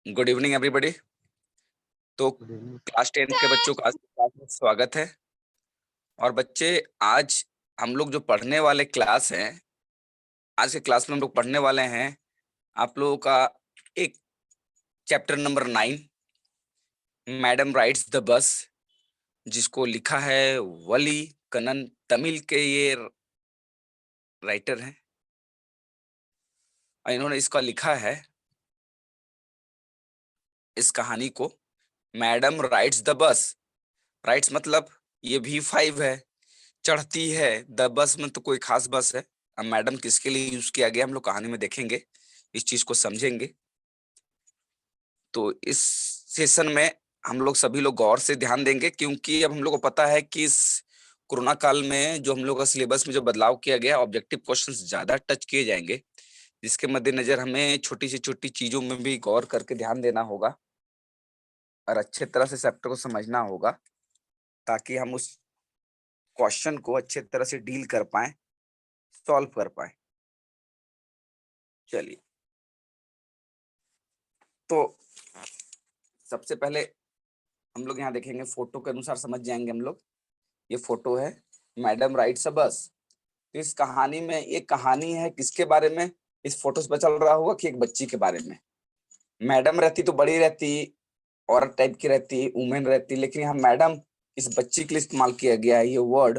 Good evening everybody. तो good evening. Class 10th के बच्चों का आज की क्लास में स्वागत है। और बच्चे, आज हम लोग जो पढ़ने वाले क्लास हैं, आज के क्लास में हम लोग पढ़ने वाले हैं आप लोगों का एक chapter number 9, madam rides the bus, जिसको लिखा है वली कनन। तमिल के ये राइटर हैं और इन्होंने इसका लिखा है, इस कहानी को, madam rides the bus. Rides मतलब ये V5 है, चढ़ती है। द बस में तो कोई खास बस है। अब मैडम किसके लिए यूज किया गया हम लोग कहानी में देखेंगे, इस चीज को समझेंगे। तो इस सेशन में हम लोग सभी लोग गौर से ध्यान देंगे, क्योंकि अब हम लोग को पता है कि इस कोरोना काल में जो हम लोग का सिलेबस में जो बदलाव किया गया, ऑब्जेक्टिव क्वेश्चंस ज्यादा टच किए जाएंगे, जिसके मद्देनजर हमें छोटी से छोटी चीजों में भी गौर करके ध्यान देना होगा और अच्छे तरह से चैप्टर को समझना होगा, ताकि हम उस क्वेश्चन को अच्छे तरह से डील कर पाए, सॉल्व कर पाए। चलिए, तो सबसे पहले हम लोग यहाँ देखेंगे, फोटो के अनुसार समझ जाएंगे हम लोग। ये फोटो है मैडम राइड्स अ बस। तो इस कहानी में, ये कहानी है किसके बारे में? इस फोटो से पता चल रहा होगा कि एक बच्ची के बारे में। मैडम रहती तो बड़ी रहती, औरत टाइप की रहती, वुमेन रहती, लेकिन यहाँ मैडम इस बच्ची के लिए इस्तेमाल किया गया है। ये वर्ड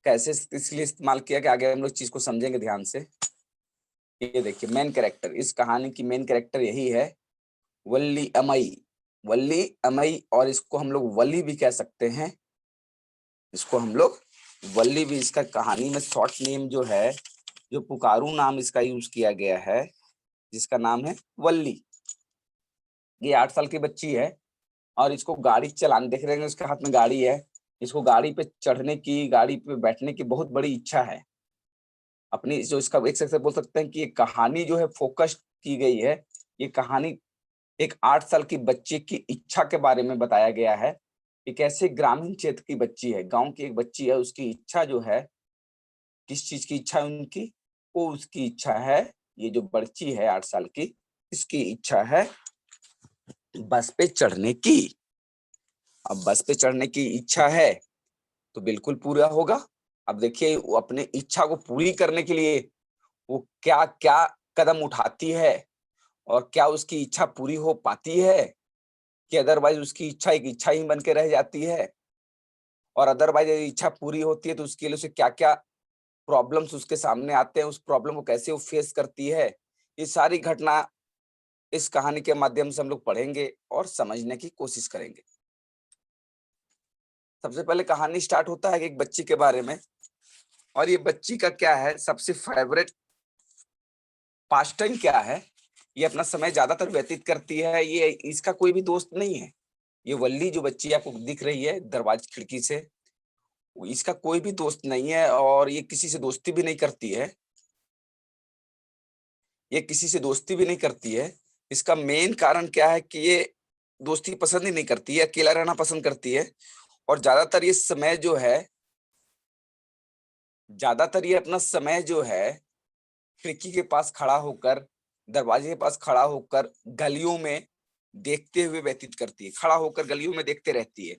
कैसे इसलिए इस्तेमाल किया कि आगे हम लोग चीज को समझेंगे ध्यान से। ये देखिए, मेन कैरेक्टर, इस कहानी की मेन कैरेक्टर यही है, वल्ली अमई। वल्ली अमई, और इसको हम लोग वली भी कह सकते हैं। इसको हम लोग वल्ली भी, इसका कहानी में शॉर्ट नेम जो है, जो पुकारू नाम इसका यूज किया गया है, जिसका नाम है वल्ली। ये 8 साल की बच्ची है और इसको गाड़ी चलाने, देख रहे हैं उसके हाथ में गाड़ी है। इसको गाड़ी पे चढ़ने की, गाड़ी पे बैठने की बहुत बड़ी इच्छा है। अपनी जो इसका एक से बोल सकते हैं कि ये कहानी जो है फोकस की गई है। ये कहानी एक 8 साल की बच्ची की इच्छा के बारे में बताया गया है। एक ऐसे ग्रामीण क्षेत्र की बच्ची है, गाँव की एक बच्ची है, उसकी इच्छा जो है, किस चीज़ की इच्छा है उनकी? वो उसकी इच्छा है, ये जो बच्ची है 8 साल की, इसकी इच्छा है बस पे चढ़ने की। अब बस पे चढ़ने की इच्छा है तो बिल्कुल पूरा होगा। अब देखिए, वो अपने इच्छा को पूरी करने के लिए वो क्या-क्या कदम उठाती है और क्या उसकी इच्छा पूरी हो पाती है, कि अदरवाइज़ उसकी इच्छा एक इच्छा ही बन के रह जाती है। और अदरवाइज़ यदि इच्छा पूरी होती है तो उसके लिए उसे क्या-क्या प्रॉब्लम्स उसके सामने आते हैं, उस प्रॉब्लम को कैसे वो फेस करती है। ये सारी घटना इस कहानी के माध्यम से हम लोग पढ़ेंगे और समझने की कोशिश करेंगे। सबसे पहले कहानी स्टार्ट होता है एक बच्ची के बारे में, और ये बच्ची का क्या है, सबसे फेवरेट पास्ट टाइम क्या है? ये अपना समय ज्यादातर व्यतीत करती है। ये, इसका कोई भी दोस्त नहीं है। ये वल्ली जो बच्ची आपको दिख रही है दरवाजे खिड़की से, इसका कोई भी दोस्त नहीं है और ये किसी से दोस्ती भी नहीं करती है। ये किसी से दोस्ती भी नहीं करती है। इसका मेन कारण क्या है कि ये दोस्ती पसंद ही नहीं करती है, अकेला रहना पसंद करती है। और ज्यादातर ये अपना समय जो है खिड़की के पास खड़ा होकर, दरवाजे के पास खड़ा होकर गलियों में देखते हुए व्यतीत करती है। खड़ा होकर गलियों में देखते रहती है,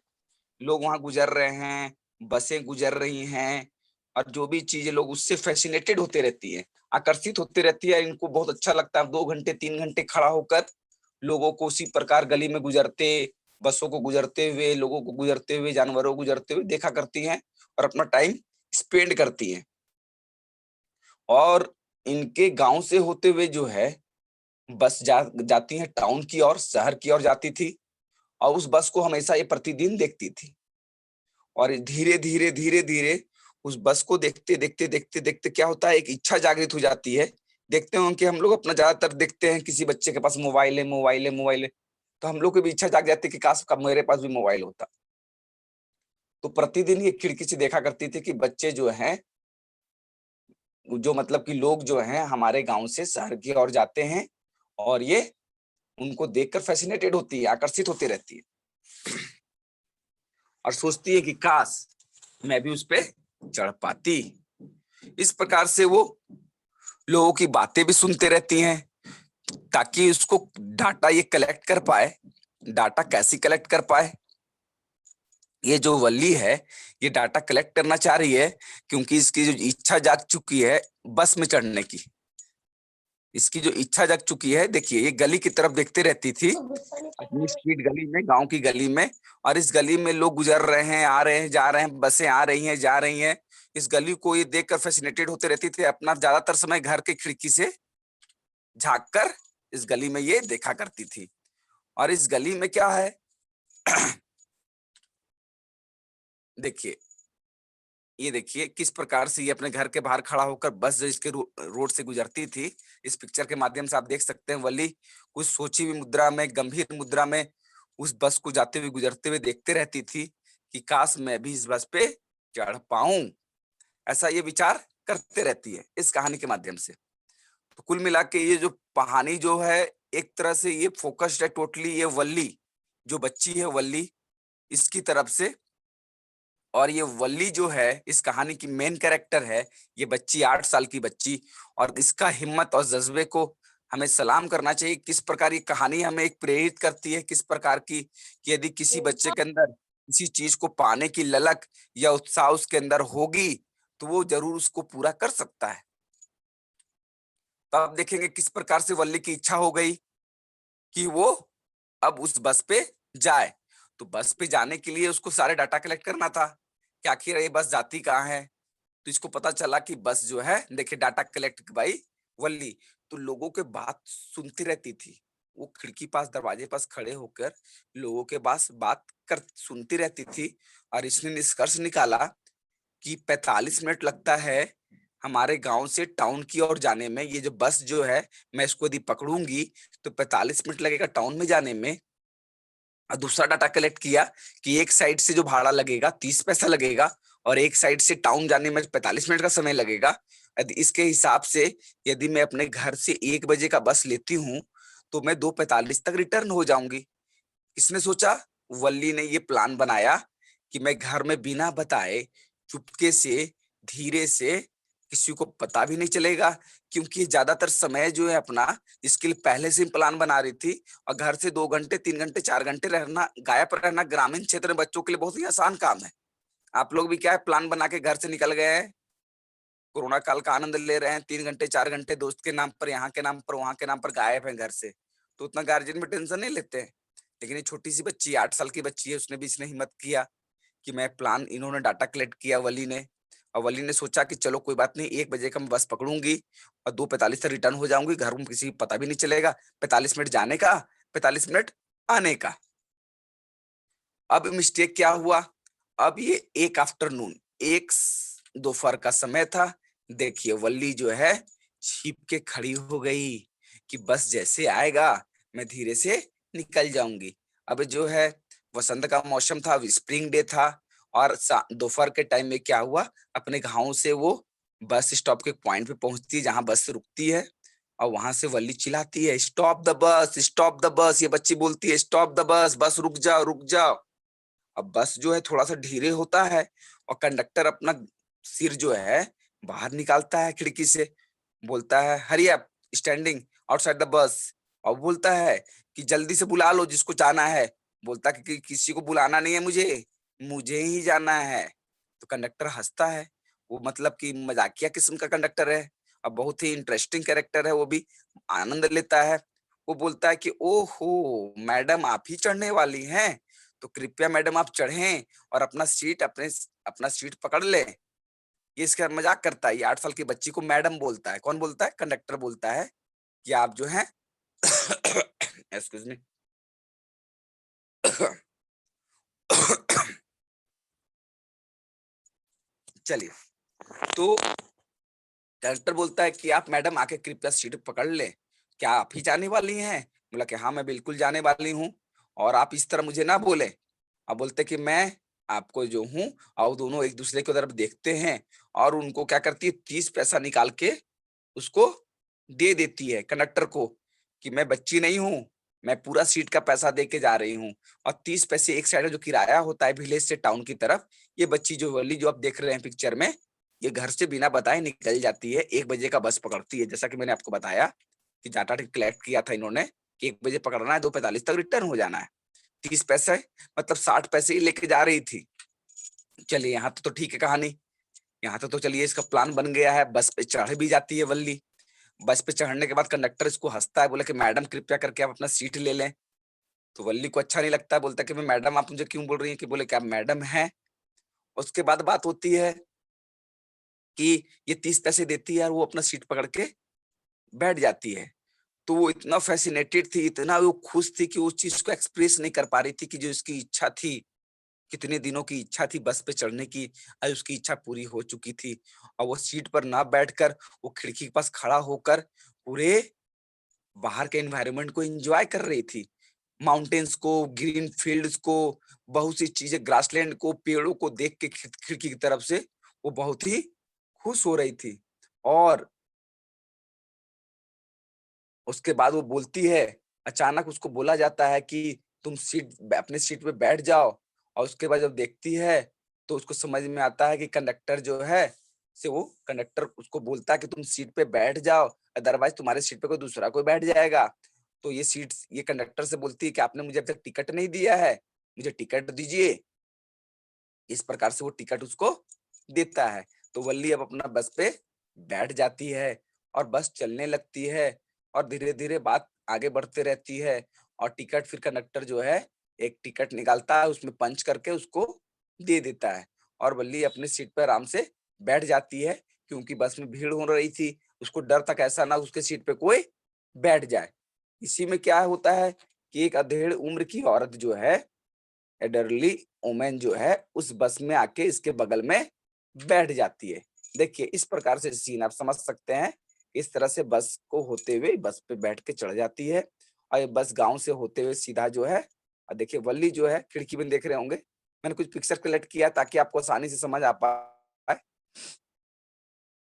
लोग वहां गुजर रहे हैं, बसें गुजर रही हैं, और जो भी चीजें, लोग उससे फैसिनेटेड होते रहती है, आकर्षित होते रहती है। इनको बहुत अच्छा लगता है 2 घंटे 3 घंटे खड़ा होकर लोगों को उसी प्रकार गली में गुजरते, बसों को गुजरते हुए, लोगों को गुजरते हुए, जानवरों को गुजरते हुए देखा करती हैं और अपना टाइम स्पेंड करती हैं। और इनके गांव से होते हुए जो है बस जाती है टाउन की ओर, शहर की ओर जाती थी, और उस बस को हमेशा ये प्रतिदिन देखती थी। और धीरे धीरे धीरे धीरे उस बस को देखते देखते देखते देखते क्या होता है, एक इच्छा जागृत हो जाती है। देखते हो कि हम लोग अपना ज्यादातर देखते हैं, किसी बच्चे के पास मोबाइल है, मोबाइल है, मोबाइल है, तो हम लोग की भी इच्छा जाग जाती है कि काश कब मेरे पास भी मोबाइल होता। तो प्रतिदिन ये खिड़की से देखा करती थी कि बच्चे जो हैं, जो मतलब कि लोग जो हैं हमारे गांव से शहर की ओर जाते हैं, और ये उनको देखकर फैसिनेटेड होती है, आकर्षित होती रहती है और सोचती है कि काश मैं भी उस पे चढ़ पाती। इस प्रकार से वो लोगों की बातें भी सुनते रहती हैं, ताकि उसको डाटा ये कलेक्ट कर पाए। डाटा कैसी कलेक्ट कर पाए? ये जो वल्ली है ये डाटा कलेक्ट करना चाह रही है क्योंकि इसकी जो इच्छा जाग चुकी है बस में चढ़ने की। इसकी जो इच्छा जग चुकी है, देखिए ये गली की तरफ देखते रहती थी अपनी स्ट्रीट गली में, गांव की गली में, और इस गली में लोग गुजर रहे हैं, आ रहे हैं, जा रहे हैं, बसें आ रही हैं, जा रही हैं। इस गली को ये देखकर फैसिनेटेड होते रहती थी। अपना ज्यादातर समय घर के खिड़की से झांक कर इस गली में ये देखा करती थी। और इस गली में क्या है देखिए, ये देखिए किस प्रकार से ये अपने घर के बाहर खड़ा होकर बस जो इसके रोड से गुजरती थी, इस पिक्चर के माध्यम से आप देख सकते हैं। वली कुछ सोची हुई मुद्रा में, गंभीर मुद्रा में उस बस को जाते हुए गुजरते हुए देखते रहती थी कि काश मैं भी इस बस पे चढ़ पाऊं। ऐसा ये विचार करते रहती है इस कहानी के माध्यम से। तो कुल मिला के ये जो कहानी जो है एक तरह से ये फोकस्ड है टोटली ये वल्ली, जो बच्ची है वल्ली, इसकी तरफ से। और ये वल्ली जो है इस कहानी की मेन कैरेक्टर है, ये बच्ची 8 साल की बच्ची। और इसका हिम्मत और जज्बे को हमें सलाम करना चाहिए। किस प्रकार ये कहानी हमें एक प्रेरित करती है, किस प्रकार की कि यदि किसी बच्चे के अंदर किसी चीज को पाने की ललक या उत्साह उसके अंदर होगी तो वो जरूर उसको पूरा कर सकता है। तो आप देखेंगे किस प्रकार से वल्ली की इच्छा हो गई कि वो अब उस बस पे जाए। तो बस पे जाने के लिए उसको सारे डाटा कलेक्ट करना था कि आखिर ये बस जाती कहाँ है। तो इसको पता चला कि बस जो है, देखिए डाटा कलेक्ट बाई वल्ली, तो लोगों के बात सुनती रहती थी। वो खिड़की पास दरवाजे पास खड़े होकर लोगों के पास बात कर सुनती रहती थी। और इसने निष्कर्ष निकाला कि 45 मिनट लगता है हमारे गांव से टाउन की ओर जाने में। ये जो बस जो है मैं इसको यदि पकड़ूंगी तो 45 मिनट लगेगा टाउन में जाने में। और दूसरा डाटा कलेक्ट किया कि एक साइड से जो भाड़ा लगेगा 30 पैसा लगेगा और एक साइड से टाउन जाने में 45 मिनट का समय लगेगा। यदि इसके हिसाब से यदि मैं अपने घर से 1 बजे का बस लेती हूँ तो मैं 2:45 तक रिटर्न हो जाऊंगी। किसने सोचा? वल्ली ने ये प्लान बनाया कि मैं घर में बिना बताए चुपके से धीरे से, किसी को पता भी नहीं चलेगा, क्योंकि ज्यादातर समय जो है अपना इसके लिए पहले से ही प्लान बना रही थी। और घर से 2 घंटे 3 घंटे 4 घंटे रहना, गायब रहना ग्रामीण क्षेत्र में बच्चों के लिए बहुत ही आसान काम है। आप लोग भी क्या है प्लान बना के घर से निकल गए हैं, कोरोना काल का आनंद ले रहे हैं, 3 घंटे 4 घंटे दोस्त के नाम पर, यहाँ के नाम पर, वहां के नाम पर गायब है घर से। तो उतना गार्जियन भी टेंशन नहीं लेते हैं। लेकिन ये छोटी सी बच्ची 8 साल की बच्ची है, उसने भी इसने हिम्मत किया कि मैं प्लान, इन्होंने डाटा कलेक्ट किया वली ने। और वली ने सोचा कि चलो कोई बात नहीं, 1 बजे का मैं बस पकड़ूंगी और 2:45 तक रिटर्न हो जाऊंगी, घर में किसी को पता भी नहीं चलेगा। 45 मिनट जाने का, 45 मिनट आने का। अब मिस्टेक क्या हुआ? अब ये एक आफ्टरनून, एक दोपहर का समय था। देखिए वल्ली जो है छिप के खड़ी हो गई कि बस जैसे आएगा मैं धीरे से निकल जाऊंगी। अब जो है वसंत का मौसम था, स्प्रिंग डे था। और दोपहर के टाइम में क्या हुआ, अपने गांव से वो बस स्टॉप के पॉइंट पे पहुंचती है जहां बस रुकती है। और वहां से वल्ली चिल्लाती है, stop the bus, stop the bus. ये बच्ची बोलती है स्टॉप द बस, बस रुक जाओ, रुक जाओ। अब बस जो है थोड़ा सा धीरे होता है और कंडक्टर अपना सिर जो है बाहर निकालता है खिड़की से, बोलता है hurry up, standing outside the bus. और बोलता है कि जल्दी से बुला लो जिसको जाना है। बोलता है कि किसी को बुलाना नहीं है, मुझे मुझे ही जाना है। तो कंडक्टर हंसता है, वो मतलब कि मजाकिया किस्म का कंडक्टर है। अब बहुत ही इंटरेस्टिंग कैरेक्टर है, वो भी आनंद लेता है। वो बोलता है कि ओहो मैडम आप ही चढ़ने वाली हैं, तो कृपया मैडम आप चढ़ें और अपना सीट पकड़ लें। ये इसका मजाक करता है। ये 8 साल की बच्ची को मैडम बोलता है। कौन बोलता है? कंडक्टर बोलता है कि आप जो है एक्सक्यूज मी चलिए, तो कंडक्टर बोलता है कि आप मैडम आके कृपया सीट पकड़ लें। क्या आप ही जाने वाली हैं? बोला कि हाँ मैं बिल्कुल जाने वाली हूँ, और आप इस तरह मुझे ना बोले। अब बोलते कि मैं आपको जो हूँ, और दोनों एक दूसरे की तरफ देखते हैं और उनको क्या करती है 30 पैसा निकाल के उसको दे देती है कंडक्टर को कि मैं बच्ची नहीं हूँ, मैं पूरा सीट का पैसा दे के जा रही हूँ। और 30 पैसे एक साइड में जो किराया होता है विलेज से टाउन की तरफ, ये बच्ची जो वाली जो आप देख रहे हैं पिक्चर में, ये घर से बिना बताए निकल जाती है, 1 बजे का बस पकड़ती है जैसा कि मैंने आपको बताया। कि डाटा कलेक्ट किया था इन्होंने कि 1 बजे पकड़ना है, 2:45 तक रिटर्न हो जाना है। 30 पैसे मतलब 60 पैसे ही लेके जा रही थी। चलिए यहाँ तो ठीक है कहानी, यहाँ तो चलिए इसका प्लान बन गया है। बस पे चढ़ भी जाती है वल्ली। बस पे चढ़ने के बाद कंडक्टर इसको हंसता है, बोला कि मैडम कृपया करके आप अपना सीट ले लें। तो वल्ली को अच्छा नहीं लगता, बोलता है कि मैं मैडम, आप मुझे क्यों बोल रही हैं? कि बोले कि आप मैडम हैं। उसके बाद बात होती है कि ये 30 पैसे देती है और वो अपना सीट पकड़ के बैठ जाती है। तो वो इतना फैसिनेटेड थी, इतना वो खुश थी कि उस चीज को एक्सप्रेस नहीं कर पा रही थी कि जो इसकी इच्छा थी, कितने दिनों की इच्छा थी बस पे चढ़ने की, आज उसकी इच्छा पूरी हो चुकी थी। और वो सीट पर ना बैठकर वो खिड़की के पास खड़ा होकर पूरे बाहर के एनवायरनमेंट को एंजॉय कर रही थी। माउंटेन्स को, ग्रीन फील्ड्स को, बहुत सी चीजें, ग्रासलैंड को, पेड़ों को देख के खिड़की की तरफ से वो बहुत ही खुश हो रही थी। और उसके बाद वो बोलती है, अचानक उसको बोला जाता है कि तुम अपने सीट पे बैठ जाओ। और उसके बाद जब देखती है तो उसको समझ में आता है कि कंडक्टर जो है वो कंडक्टर उसको बोलता है कि तुम सीट पे बैठ जाओ, अदरवाइज तुम्हारे सीट पे कोई दूसरा कोई बैठ जाएगा। तो ये कंडक्टर से बोलती है कि आपने मुझे अब तक टिकट नहीं दिया है, मुझे टिकट दीजिए। इस प्रकार से वो टिकट उसको देता है। तो वल्ली अब अपना बस पे बैठ जाती है और बस चलने लगती है और धीरे-धीरे बात आगे बढ़ते रहती है। और टिकट फिर कंडक्टर जो है एक टिकट निकालता है, उसमें पंच करके उसको दे देता है और वल्ली अपनी सीट पे आराम से बैठ जाती है, क्योंकि बस में भीड़ हो रही थी। उसको डर था कि ऐसा ना उसके सीट पे कोई बैठ जाए। इसी में क्या होता है कि एक अधेड़ उम्र की औरत जो है, एडरली वुमन जो है, उस बस में आके इसके बगल में बैठ जाती है। देखिए इस प्रकार से सीन आप समझ सकते हैं। इस तरह से बस को होते हुए बस पे बैठ के चढ़ जाती है और ये बस गाँव से होते हुए सीधा जो है, और देखिए वल्ली जो है खिड़की में देख रहे होंगे। मैंने कुछ पिक्चर कलेक्ट किया ताकि आपको आसानी से समझ आ पाए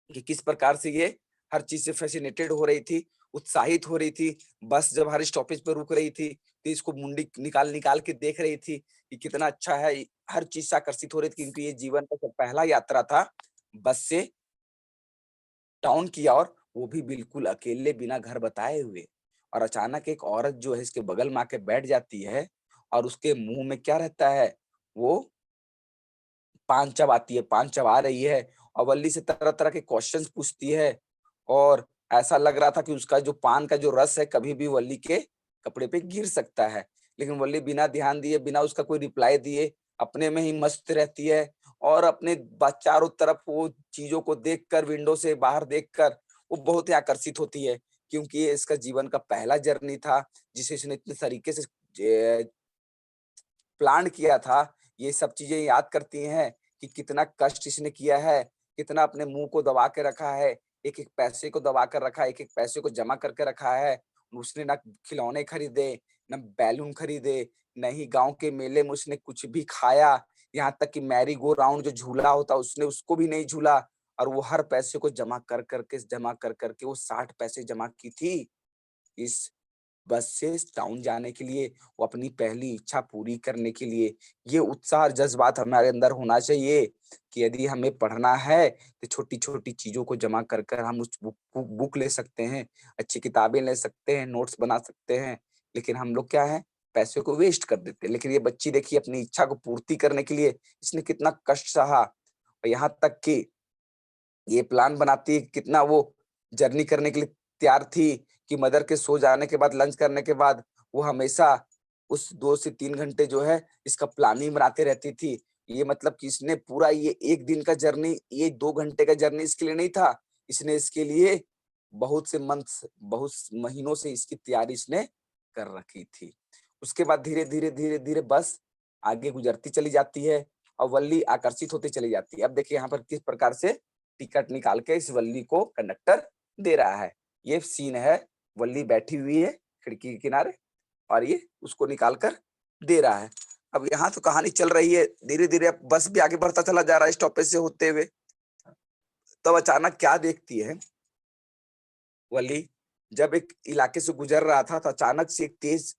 कि किस प्रकार से ये हर चीज़ से फ़ैसिनेटेड हो रही थी, उत्साहित हो रही थी। बस जब हर स्टॉपेज पे रुक रही थी, तो इसको मुंडी निकाल-निकाल के देख रही थी कि कितना अच्छा है। हर चीज़ से आकर्षित हो रही थी, क्योंकि ये जीवन का जो पहला यात्रा था बस से टाउन की ओर, वो भी बिल्कुल अकेले बिना घर बताए हुए। और अचानक एक औरत जो है इसके बगल में आके बैठ जाती है और उसके मुँह में क्या रहता है, वो पान चबाती है, पान चबा रही है और वल्ली से तरह-तरह के क्वेश्चन्स पूछती है। और ऐसा लग रहा था कि उसका जो पान का जो रस है कभी भी वल्ली के कपड़े पे गिर सकता है। लेकिन वल्ली बिना ध्यान दिए, बिना उसका कोई रिप्लाई दिए अपने में ही मस्त रहती है और अपने चारों तरफ वो चीज़ों को देखकर, विंडो से बाहर देखकर वो बहुत ही आकर्षित होती है, क्योंकि ये इसका जीवन का पहला जर्नी था, जिसे इसने इतने तरीके से प्लान किया था। ये सब चीज़ें याद करती हैं कि कितना कष्ट इसने किया है, कितना अपने मुँह को दबा के रखा है, एक-एक पैसे को दबा कर रखा है, एक-एक पैसे को जमा करके रखा है। उसने ना खिलौने खरीदे, ना बैलून खरीदे, ना ही गाँव के मेले में उसने कुछ भी खाया। यहाँ तक कि मैरी गो राउंड जो झूला होता है, उसने उसको भी नहीं झूला। और वो हर पैसे को जमा कर के वो 60 पैसे जमा की थी इस बस से टाउन जाने के लिए, वो अपनी पहली इच्छा पूरी करने के लिए। ये उत्साह और जज़्बात हमारे अंदर होना चाहिए कि यदि हमें पढ़ना है, तो छोटी-छोटी चीज़ों को जमा कर कर हम उस बुक ले सकते हैं, अच्छी किताबें ले सकते हैं, नोट्स बना सकते हैं। लेकिन हम लोग क्या है, पैसे को वेस्ट कर देते हैं। लेकिन ये बच्ची देखिए अपनी इच्छा को पूर्ति करने के लिए इसने कितना कष्ट सहा और यहाँ तक कि ये प्लान बनाती है कि कितना वो जर्नी करने के लिए तैयार थी कि मदर के सो जाने के बाद, लंच करने के बाद वो हमेशा उस 2 से 3 घंटे जो है इसका प्लानिंग बनाते रहती थी। ये मतलब कि इसने पूरा ये 1 दिन का जर्नी, ये 2 घंटे का जर्नी इसके लिए नहीं था। इसने इसके लिए बहुत महीनों से इसकी तैयारी इसने कर रखी थी। उसके बाद धीरे-धीरे, धीरे-धीरे बस आगे गुजरती चली जाती है और वल्ली आकर्षित होती चली जाती है। अब देखिए यहाँ पर किस प्रकार से टिकट निकाल के इस वल्ली को कंडक्टर दे रहा है। ये सीन है, वल्ली बैठी हुई है खिड़की के किनारे और ये उसको निकाल कर दे रहा है। अब यहाँ तो कहानी चल रही है, धीरे-धीरे अब बस भी आगे बढ़ता चला जा रहा है स्टॉपेज से होते हुए। तब अचानक क्या देखती है वल्ली, जब एक इलाके से गुजर रहा था तो अचानक से एक तेज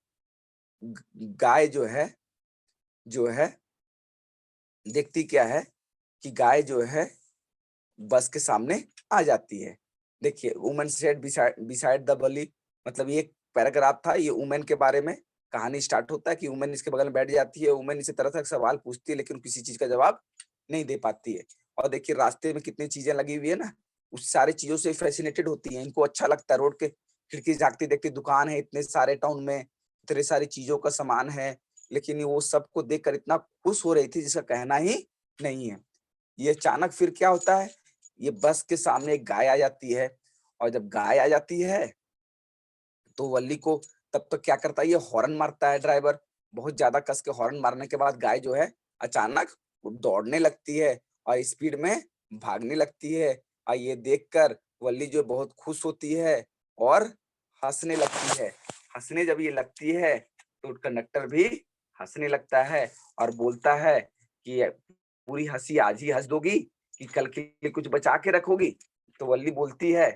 ग गाय जो है देखती क्या है कि गाय जो है बस के सामने आ जाती है। देखिए वुमन सेड बिसाइड द वली, मतलब ये एक पैराग्राफ था, ये वुमेन के बारे में कहानी स्टार्ट होता है कि वुमेन इसके बगल में बैठ जाती है, वुमेन इसे तरह-तरह के सवाल पूछती है लेकिन किसी चीज़ का जवाब नहीं दे पाती है। और देखिए रास्ते में कितनी चीज़ें लगी हुई है ना, उस सारी चीज़ों से फ़ैसिनेटेड होती हैं, इनको अच्छा लगता है, रोड के खिड़की से झाँकती देखती दुकान है इतने सारे टाउन में, इतनी सारी चीज़ों का सामान है, लेकिन वो सबको देखकर इतना खुश हो रही थी जिसका कहना ही नहीं है। ये अचानक फिर क्या होता है, ये बस के सामने एक गाय आ जाती है और जब गाय आ जाती है तो वल्ली को तब तक क्या करता है, ये हॉर्न मारता है ड्राइवर, बहुत ज़्यादा कस के हॉर्न मारने के बाद गाय जो है अचानक दौड़ने लगती है और स्पीड में भागने लगती है और ये देखकर वल्ली जो बहुत खुश होती है और हँसने लगती है। हँसने जब ये लगती है तो कंडक्टर भी हँसने लगता है और बोलता है कि पूरी हँसी आज ही हँस दोगी कि कल के लिए कुछ बचा के रखोगी? तो वल्ली बोलती है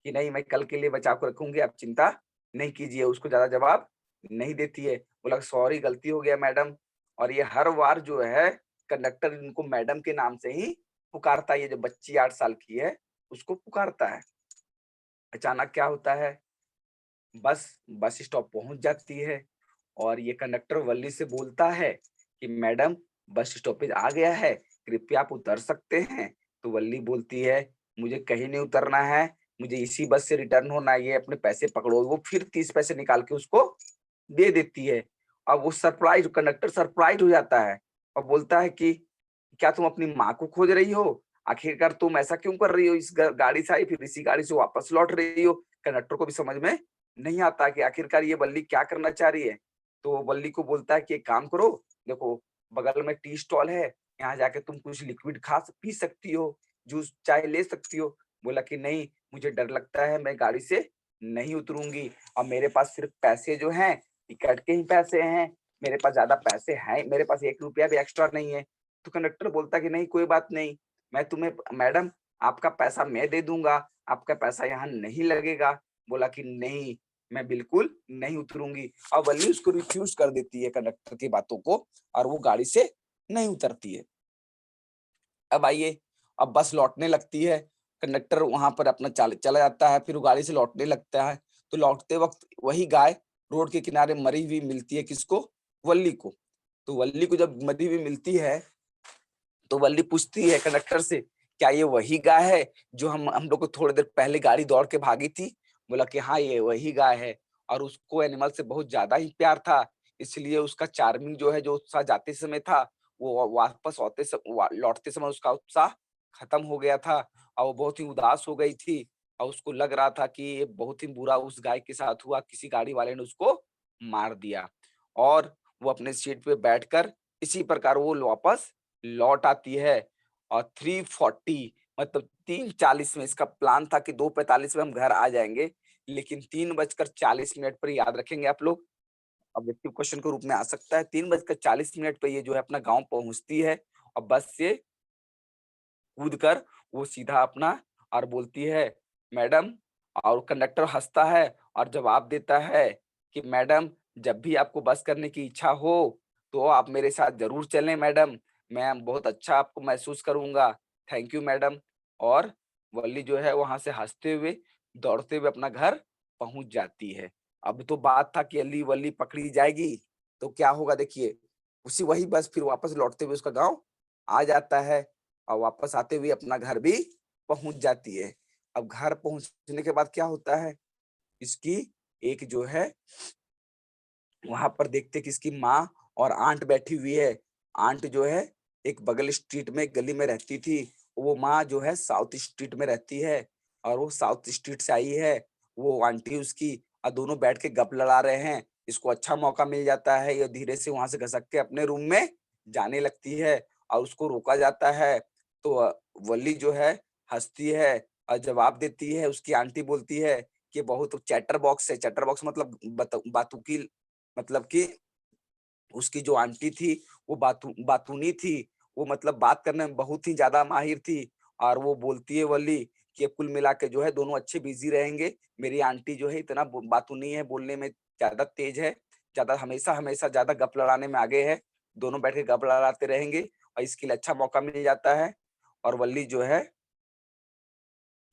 कि नहीं, मैं कल के लिए बचा के रखूँगी, आप चिंता नहीं कीजिए, उसको ज़्यादा जवाब नहीं देती है। बोला सॉरी गलती हो गया मैडम। और ये हर बार जो है कंडक्टर इनको मैडम के नाम से ही पुकारता है, ये जो बच्ची 8 साल की है, उसको पुकारता है। अचानक क्या होता है, बस स्टॉप पहुँच जाती है और ये कंडक्टर वल्ली से बोलता है कि मैडम बस स्टॉपेज आ गया है, कृपया आप उतर सकते हैं। तो वल्ली बोलती है मुझे कहीं नहीं उतरना है, मुझे इसी बस से रिटर्न होना है, ये अपने पैसे पकड़ो। वो फिर 30 पैसे निकाल के उसको दे देती है। अब वो सरप्राइज़ कंडक्टर सरप्राइज़ हो जाता है और बोलता है कि क्या तुम अपनी माँ को खोज रही हो? आखिरकार तुम ऐसा क्यों कर रही हो? इस ग गाड़ी से आई फिर इसी गाड़ी से वापस लौट रही हो। कंडक्टर को भी समझ में नहीं आता कि आखिरकार ये बल्ली क्या करना चाह रही है। तो वो बल्ली को बोलता है कि एक काम करो, देखो बगल में टी स्टॉल है, यहाँ जाके तुम कुछ लिक्विड पी सकती हो, जूस चाय ले सकती हो। बोला कि नहीं, मुझे डर लगता है, मैं गाड़ी से नहीं उतरूँगी और मेरे पास सिर्फ पैसे जो हैं, टिकट के ही पैसे हैं, मेरे पास ज़्यादा पैसे हैं, मेरे पास 1 रुपया भी एक्स्ट्रा नहीं है। तो कंडक्टर बोलता कि नहीं कोई बात नहीं, मैं तुम्हें मैडम आपका पैसा मैं दे दूँगा, आपका पैसा यहाँ नहीं लगेगा। बोला कि नहीं, मैं बिल्कुल नहीं उतरूँगी और वल्ली उसको रिफ्यूज़ कर देती है कंडक्टर की बातों को और वो गाड़ी से नहीं उतरती है। अब आइए, अब बस लौटने लगती है, कंडक्टर वहाँ पर अपना चला जाता है, फिर वो गाड़ी से लौटने लगता है, तो लौटते वक़्त वही गाय रोड के किनारे मरी हुई मिलती है किसको? वल्ली को। तो वल्ली को जब मरी हुई मिलती है तो वल्ली पूछती है कंडक्टर से, "क्या ये वही गाय है जो हम लोग को थोड़ी देर पहले गाड़ी दौड़ के भागी थी?" बोला कि हाँ, ये वही गाय है और उसको एनिमल से बहुत ज़्यादा ही प्यार था, इसलिए उसका चार्मिंग जो है, जो उत्साह जाते समय था, वो वापस लौटते समय उसका उत्साह खत्म हो गया था और वो बहुत ही उदास हो गई थी और उसको लग रहा था कि ये बहुत ही बुरा उस गाय के साथ हुआ, किसी गाड़ी वाले ने उसको मार दिया और वो अपने सीट पे बैठकर इसी प्रकार वो वापस लौट आती है और 3:40 मतलब 3:40 में इसका प्लान था कि 2:45 में हम घर आ जाएँगे, लेकिन 3:40 पर याद रखेंगे आप लोग, ऑब्जेक्टिव क्वेश्चन के रूप में आ सकता है। 3:40 पे ये जो है अपना गाँव पहुँचती है और बस से कूदकर वो सीधा अपना और बोलती है, "मैडम" और कंडक्टर हँसता है और जवाब देता है कि, "मैडम, जब भी आपको बस करने की इच्छा हो, तो आप मेरे साथ ज़रूर चलें मैडम। मैं बहुत अच्छा आपको महसूस करूँगा। Thank you madam." और वल्ली जो है वहाँ से हँसते हुए, दौड़ते हुए अपना घर पहुँच जाती है। अब तो बात था कि अल्ली-वल्ली पकड़ी जाएगी, तो क्या होगा देखिए, उसी वही बस फिर वापस लौटते हुए उसका गाँव आ जाता है। और वापस आते हुए अपना घर भी पहुँच जाती है। अब घर पहुँचने के बाद क्या होता है, इसकी एक जो है वहाँ पर देखते हैं कि इसकी माँ और आंट बैठी हुई है। आंट जो है एक बगल स्ट्रीट में, एक गली में रहती थी। वो माँ जो है साउथ स्ट्रीट में रहती है और वो साउथ स्ट्रीट से आई है। वो आंटी उसकी और दोनों बैठ के गप लड़ा रहे हैं। इसको अच्छा मौका मिल जाता है, ये धीरे से वहाँ से घसक के अपने रूम में जाने लगती है और उसको रोका जाता है। तो वल्ली जो है हँसती है और जवाब देती है। उसकी आंटी बोलती है कि बहुत चैटर बॉक्स है। चैटर बॉक्स मतलब बातुकी, मतलब कि उसकी जो आंटी थी वो बातूनी थी। वो मतलब बात करने में बहुत ही ज़्यादा माहिर थी और वो बोलती है वल्ली कि अब कुल मिला के जो है दोनों अच्छे बिज़ी रहेंगे। मेरी आंटी जो है इतना बातूनी है, बोलने में ज़्यादा तेज़ है, ज़्यादा हमेशा ज़्यादा गप लड़ाने में आगे है। दोनों बैठ के गप लड़ाते रहेंगे और इसके लिए अच्छा मौका मिल जाता है और वल्ली जो है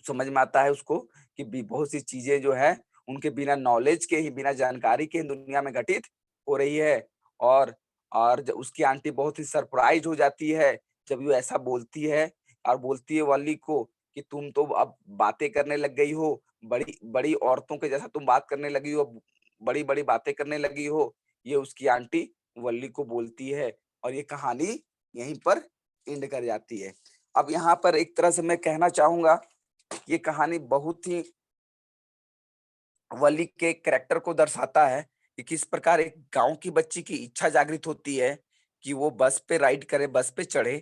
समझ में आता है उसको कि बहुत सी चीज़ें जो है उनके बिना नॉलेज के ही, बिना जानकारी के ही दुनिया में घटित हो रही है। और जब उसकी आंटी बहुत ही सरप्राइज हो जाती है जब वो ऐसा बोलती है, और बोलती है वल्ली को कि तुम तो अब बातें करने लग गई हो, बड़ी बड़ी औरतों के जैसा तुम बात करने लगी हो, बड़ी बड़ी बातें करने लगी हो। ये उसकी आंटी वल्ली को बोलती है, और ये कहानी यहीं पर एंड कर जाती है। अब यहाँ पर एक तरह से मैं कहना चाहूंगा, ये कहानी बहुत ही वली के कैरेक्टर को दर्शाता है कि किस प्रकार एक गांव की बच्ची की इच्छा जागृत होती है कि वो बस पे राइड करे, बस पे चढ़े,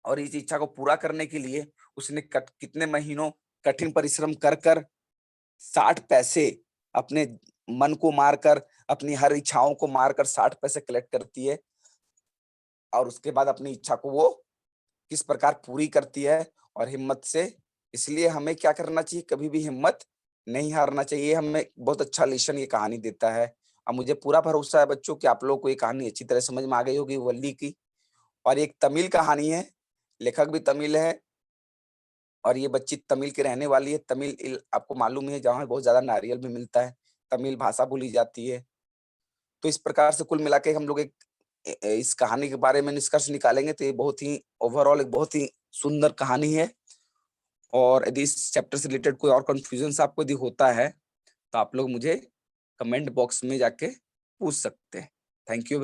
और इस इच्छा को पूरा करने के लिए उसने कितने महीनों कठिन परिश्रम कर कर 60 पैसे अपने मन को मारकर, अपनी हर इच्छाओं को मारकर 60 पैसे कलेक्ट करती है, और उसके बाद अपनी इच्छा को वो किस प्रकार पूरी करती है और हिम्मत से। इसलिए हमें क्या करना चाहिए, कभी भी हिम्मत नहीं हारना चाहिए। हमें बहुत अच्छा लेसन ये कहानी देता है। अब मुझे पूरा भरोसा है बच्चों कि आप लोगों को ये कहानी अच्छी तरह समझ में आ गई होगी वल्ली की। और एक तमिल कहानी है, लेखक भी तमिल है, और ये बच्ची तमिल की रहने वाली है। आपको मालूम ही है, जहाँ बहुत ज्यादा नारियल भी मिलता है, तमिल भाषा बोली जाती है। तो इस प्रकार से कुल मिला के हम लोग एक इस कहानी के बारे में निष्कर्ष निकालेंगे तो ये बहुत ही ओवरऑल एक बहुत ही सुंदर कहानी है। और यदि इस चैप्टर से रिलेटेड कोई और कंफ्यूजन आपको यदि होता है तो आप लोग मुझे कमेंट बॉक्स में जाके पूछ सकते हैं। Thank you.